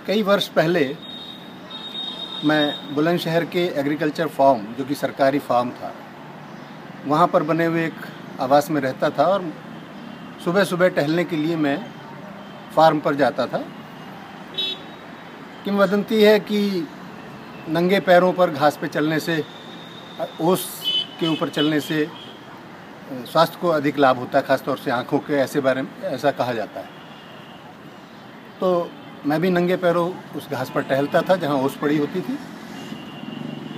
कई वर्ष पहले मैं बुलंदशहर के एग्रीकल्चर फार्म, जो कि सरकारी फार्म था, वहाँ पर बने हुए एक आवास में रहता था और सुबह सुबह टहलने के लिए मैं फार्म पर जाता था। किंवदंती है कि नंगे पैरों पर घास पे चलने से, ओस के ऊपर चलने से स्वास्थ्य को अधिक लाभ होता है, खासतौर से आँखों के बारे में ऐसा कहा जाता है। तो मैं भी नंगे पैरों उस घास पर टहलता था जहाँ ओस पड़ी होती थी।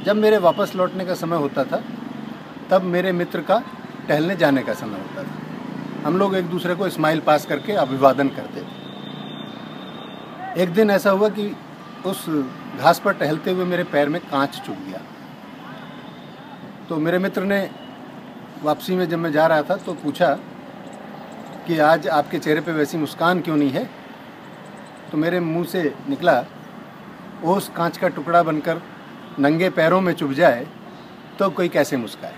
जब मेरे वापस लौटने का समय होता था तब मेरे मित्र का टहलने जाने का समय होता था। हम लोग एक दूसरे को स्माइल पास करके अभिवादन करते थे। एक दिन ऐसा हुआ कि उस घास पर टहलते हुए मेरे पैर में कांच चुभ गया। तो मेरे मित्र ने वापसी में जब मैं जा रहा था तो पूछा कि आज आपके चेहरे पे वैसी मुस्कान क्यों नहीं है। तो मेरे मुंह से निकला, ओस कांच का टुकड़ा बनकर नंगे पैरों में चुभ जाए तो कोई कैसे मुस्काए।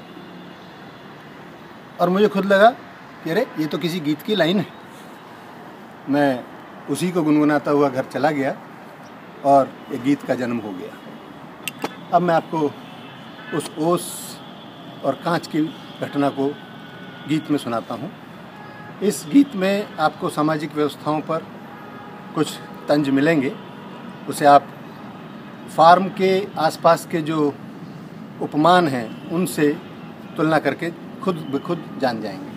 और मुझे खुद लगा कि अरे ये तो किसी गीत की लाइन है। मैं उसी को गुनगुनाता हुआ घर चला गया और एक गीत का जन्म हो गया। अब मैं आपको उस ओस और कांच की घटना को गीत में सुनाता हूँ। इस गीत में आपको सामाजिक व्यवस्थाओं पर कुछ तंज मिलेंगे, उसे आप फार्म के आसपास के जो उपमान हैं उनसे तुलना करके खुद ब खुद जान जाएंगे।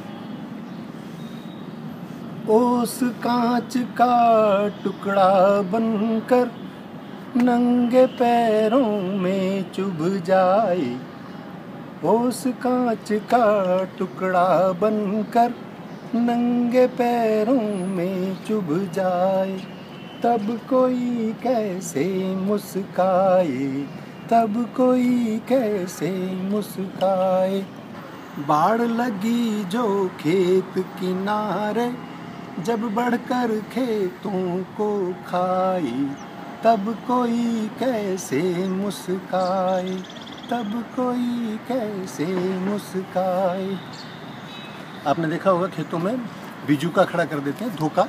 ओस कांच का टुकड़ा बनकर नंगे पैरों में चुभ जाए, ओस कांच का टुकड़ा बनकर नंगे पैरों में चुभ जाए, तब कोई कैसे मुस्काए, तब कोई कैसे मुस्काए। बाढ़ लगी जो खेत किनारे, जब बढ़कर खेतों को खाए, तब कोई कैसे मुस्काए, तब कोई कैसे मुस्काए। आपने देखा होगा खेतों में बिजूका खड़ा कर देते हैं, धोखा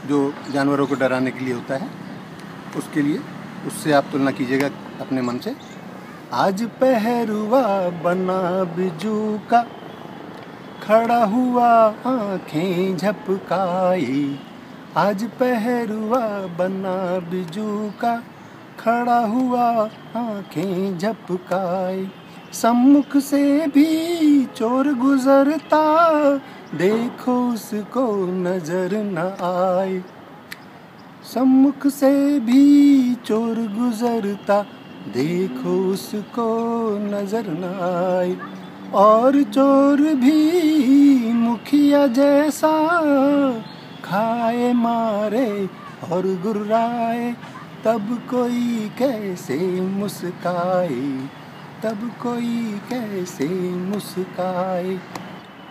जो जानवरों को डराने के लिए होता है, उसके लिए। उससे आप तुलना कीजिएगा अपने मन से। आज पहरुआ बना बिजूका, खड़ा हुआ आँखें झपकाए, आज पहरुआ बना बिजूका, खड़ा हुआ आँखें झपकाए। सम्मुख से भी चोर गुजरता, देखो उसको नजर न आए, सम्मुख से भी चोर गुजरता, देखो उसको नजर न आए। और चोर भी मुखिया जैसा खाए मारे और गुर्राए, तब कोई कैसे मुस्काए, तब कोई कैसे मुस्काए।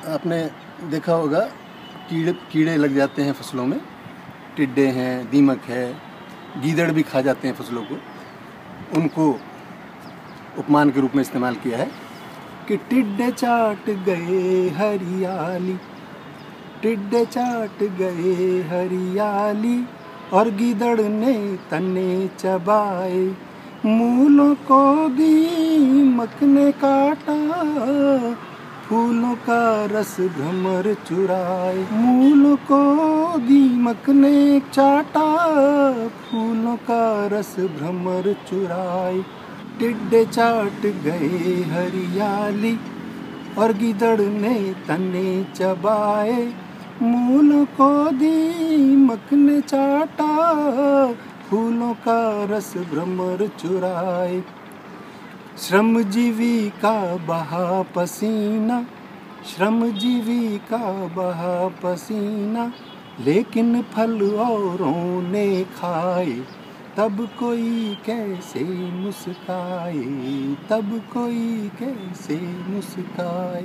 आपने देखा होगा कीड़े लग जाते हैं फसलों में, टिड्डे हैं, दीमक है, गीदड़ भी खा जाते हैं फसलों को। उनको उपमान के रूप में इस्तेमाल किया है कि टिड्डे चाट गए हरियाली, टिड्डे चाट गए हरियाली, और गीदड़ ने तने चबाए, मूलों को दीमक ने काटा, फूलों का रस भ्रमर चुराए, मूलों को दीमक ने चाटा, फूलों का रस भ्रमर चुराए। टिड्डे चाट गए हरियाली और गीदड़ ने तने चबाए, मूलों को दीमक ने चाटा, फूलों का रस भ्रमर चुराए। श्रमजीवी का बहा पसीना, श्रमजीवी का बहा पसीना, लेकिन फल औरों ने खाए, तब कोई कैसे मुस्काए, तब कोई कैसे मुस्काए।